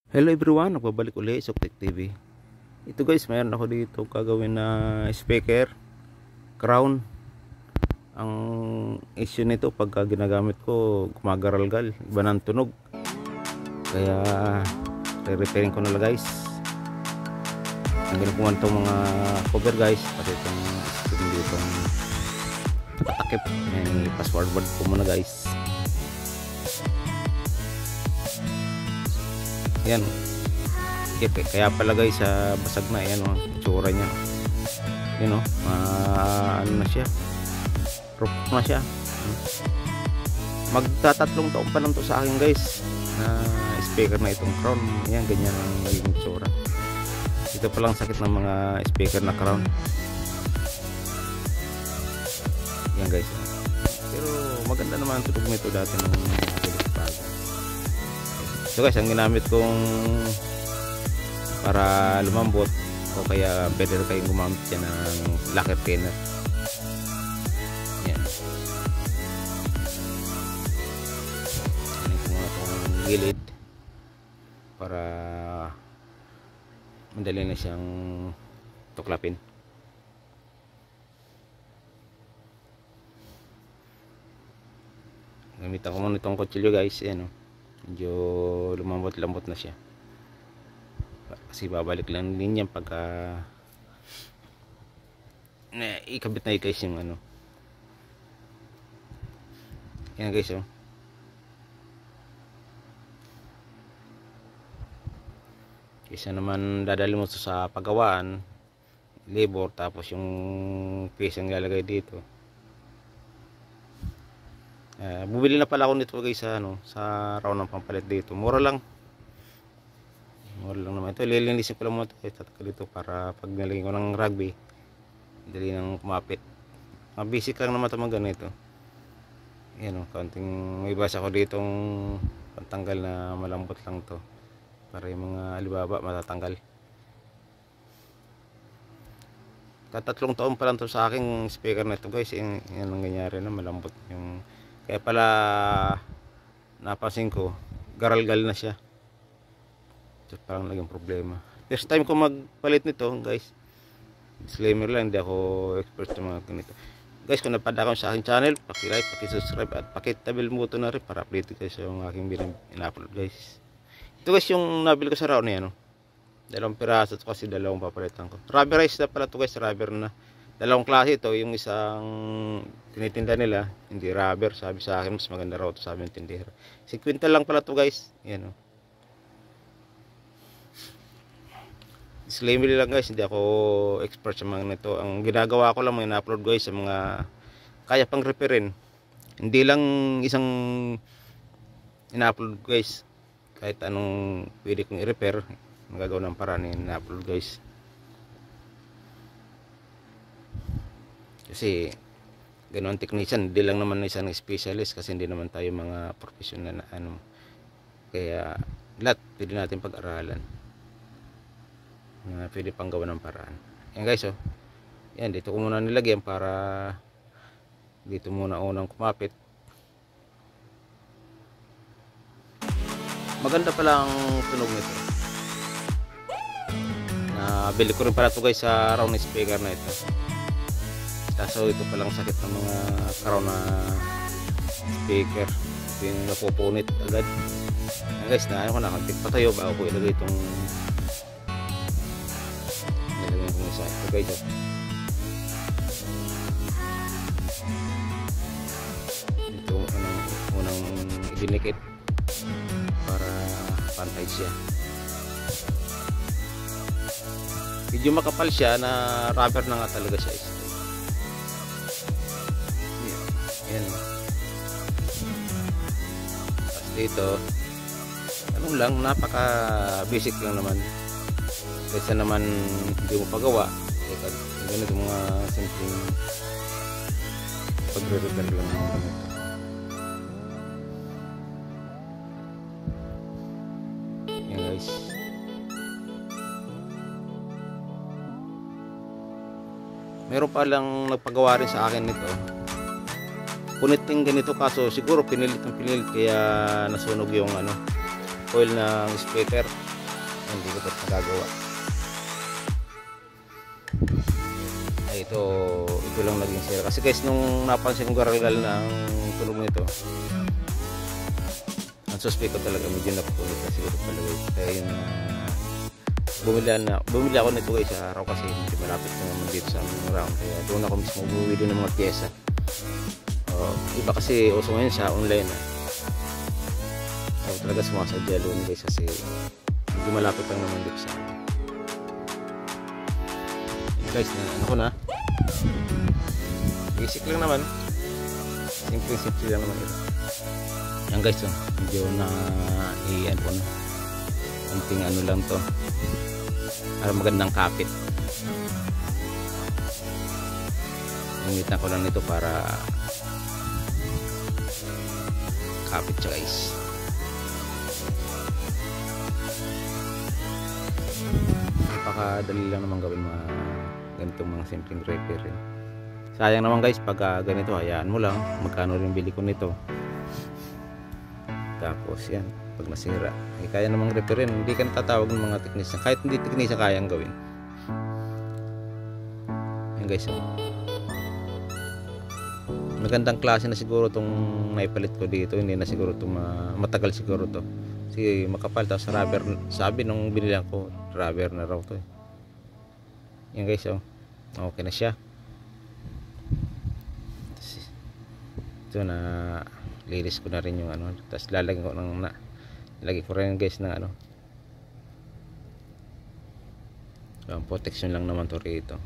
Hello everyone, nagbabalik ulit sa Tech TV. Ito guys, mayroon ako dito gagawin na speaker crown. Ang issue nito pagka ginagamit ko, gumagaralgal, iba ng tunog. Kaya re-repairing ko na lang guys. Ang ginawa itong mga cover guys, pati itong screen dito patakip. Password ko muna guys. Yan. Kaya pala guys, basag na yan oh, itsura niya. Yan oh, ano na siya, roof na siya. Magtatatlong taon pa lang to sa akin guys, na speaker na itong crown. Yan, ganyan ang naging itsura. Ito pa lang sakit ng mga speaker na crown. Yan guys, pero maganda naman ang tunog nito dati nung bago. So guys, ang ginamit kong para lumambot, o kaya better kayong gumamit yan ng lacquer thinner. Yan. Anin ko muna itong gilid para madali na siyang tuklapin. Gamitan ko muna itong kutsilyo guys. Yan o, medyo lumambot-lambot na siya, kasi babalik lang din yan pagka ikabit na guys yung ano. Yan guys oh. Isa naman dadali mo sa paggawaan, labor, tapos yung piece ang lalagay dito. Bumili na pala ako nito guys sa ano, sa round ng pampalit dito. Mura lang naman ito. Lilinisin ko lang mo ito, tatakal dito para pag nilagay ko ng rugby, dali nang kumapit. Basic lang naman ito mga ganito. Yan o, kaunting may basa ko ditong pantanggal na malambot lang to, para yung mga alibaba matatanggal. Katatlong taon pa lang to sa aking speaker na ito guys. Yan ang ganyari na malambot yung, kaya pala napansin ko garalgal na siya. Ito parang naging problema. First time ko magpalit nito guys. Disclaimer lang, hindi ako expert sa mga ganito guys. Kung napadaan ko sa aking channel, paki-like, paki-subscribe at paki-tabil button na rin para update kayo sa yung aking ina-upload guys. Ito guys yung nabili ko sa round na yan, no? Dalawang piraso kasi dalawang papalitan ko. Rubberized na pala ito guys, rubber na. Dalawang klase ito, yung isang tinitinda nila hindi rubber, sabi sa akin mas maganda raw ito, sabi ng tindera. 50 lang pala ito guys. Yan o. Disclaimer lang guys, hindi ako expert sa mga nito. Ang ginagawa ko lang, mga na-upload guys sa mga kaya pang repairin. Hindi lang isang ina-upload guys, kahit anong pwede kong i-repair, magagawa ng paraan ina-upload guys. Kasi ganoon technician, hindi lang naman isang specialist, kasi hindi naman tayo mga professional na ano. Kaya lahat pwede natin pag-aralan, pwede pang gawa ng paraan. Yan guys oh. Yan, dito ko muna nilagyan para dito muna unang kumapit. Maganda pala ang tunog nito. Nabili ko rin pala ito guys sa round speaker na ito. Kaso ito palang sakit ng mga crown na speaker, yung napupunit agad. Ayan guys, na ako nakatik pa tayo bago ko ilagay itong nilagay ko sa ito guys oh. Ito unang idinikit para pantay siya. Medyo makapal siya, na rubber na nga talaga siya. Yan. Tapos dito, ano lang, napaka basic lang naman. Kaysa naman hindi mo pagawa, ganito mga simpleng pagre-repair lang naman ito. Yan guys. Meron pa lang nagpagawa rin sa akin nito. Punit yung ganito, kaso siguro pinilit kaya nasunog yung ano, coil ng speaker. likod nagagawa. Ay, ito lang naging sira kasi guys, nung napansin ko garalgal na ang tunog nito, ang suspect ko talaga medyo naputulog na siguro pala guys. Kaya yun, bumili ako nito guys sa araw kasi hindi malapit na naman dito sa aming round, kaya doon ako mismo bumili ng mga pyesa. Iba kasi uso ngayon sa online ako talaga sumasadya doon guys kasi medyo malapit lang naman dito sa amin. Guys, ano ko na, basic lang naman, simple lang naman ito. Yan guys, medyo na iyan ko na konting ano lang to para magandang kapit. Initan ko lang nito para kapit siya guys. Napakadali lang naman gawin mga ganitong mga simpleng repair. Sayang naman guys pag ganito, hayaan mo lang. Magkano rin bili ko nito, tapos yan pag nasira kaya namang repairin. Hindi ka natatawag ng mga teknisyan, kahit hindi teknisyan kayang gawin. Yan guys, magandang klase na siguro tong naipalit ko dito. Hindi na siguro itong matagal siguro to kasi makapal, tapos rubber. Sabi nung binilang ko, rubber na raw to. Yan guys, okay na siya. Ito na lilis ko na rin yung ano, tapos lalagyan ko ng lagi ko rin guys ng ano, ang protection lang naman to rito.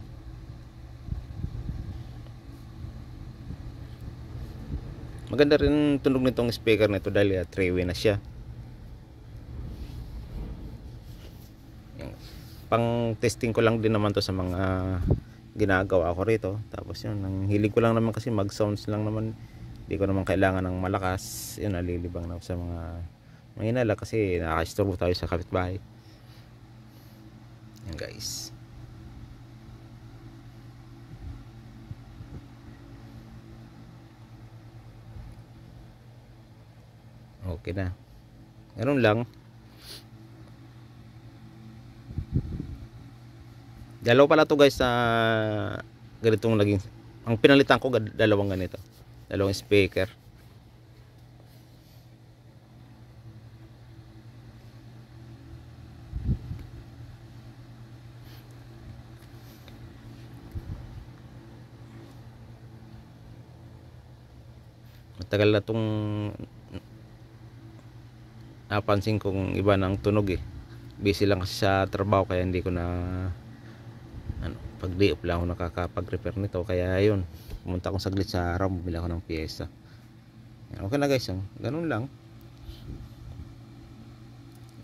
Maganda rin tunog nitong speaker nito dahil 3-way na siya. Pang testing ko lang din naman to sa mga ginagawa ko rito. Tapos yun, ang hilig ko lang naman kasi mag sounds lang naman, hindi ko naman kailangan ng malakas. Yun, nalilibang na sa mga mahinala kasi nakaka-istorbo tayo sa kapitbahay. Yan guys, okay na, ganun lang. Dalawa pala to guys, sa ganitong naging, ang pinalitan ko dalawang ganito, dalawang speaker. Matagal na tong napansin kong iba ng tunog busy lang kasi sa trabaho, kaya hindi ko na pag day off lang ako nakakapag-repair nito. Kaya yun, pumunta akong saglit sa araw, bumili ako ng pyesa. Okay na guys, ganun lang.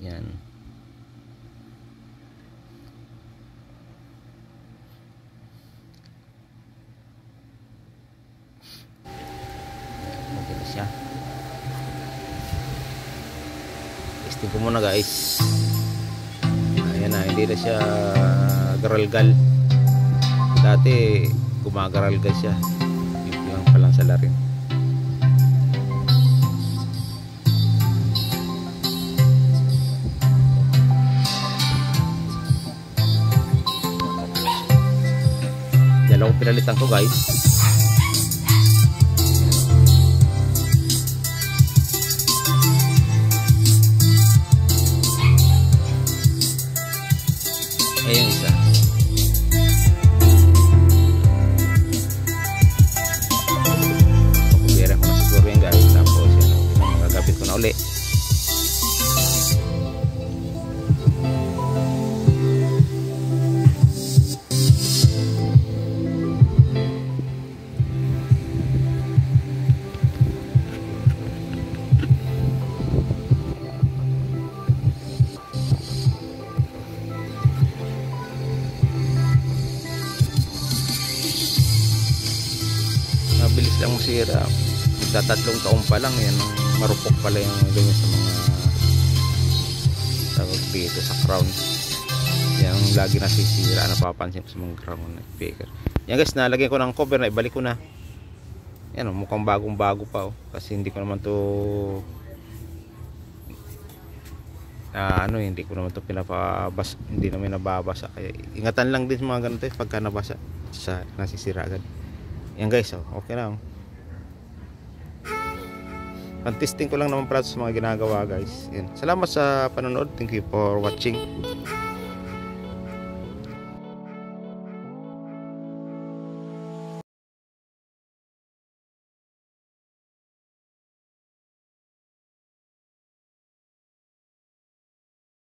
Yan, okay na siya. Testing ko muna guys. Ayan na, hindi na siya garalgal. Dati gumagaralgal siya, yung lang palang salarin. Dalawang pinalitan ko guys. Ayun isa. Pagkubira ko na siguro yan guys. Tapos yan, magagapit ko na uli. Mabilis lang masira. Nagtatatlong taon pa lang yan, marupok pala yung ganyan sa mga tawag dito sa crown. Yan lagi nasisira, napapansin ko sa mga crown speaker. Yan guys, nalagyan ko ng cover na, ibalik ko na. Yan mukhang bagong bago pa kasi hindi ko naman to ano, hindi ko naman to pinapabas, hindi naman nababasa, kaya ingatan lang din sa mga ganito pagka nabasa sa nasisira agad. Yan guys, oh, okay na, oh. Testing ko lang naman para sa mga ginagawa guys. Yan. Salamat sa panonood, thank you for watching.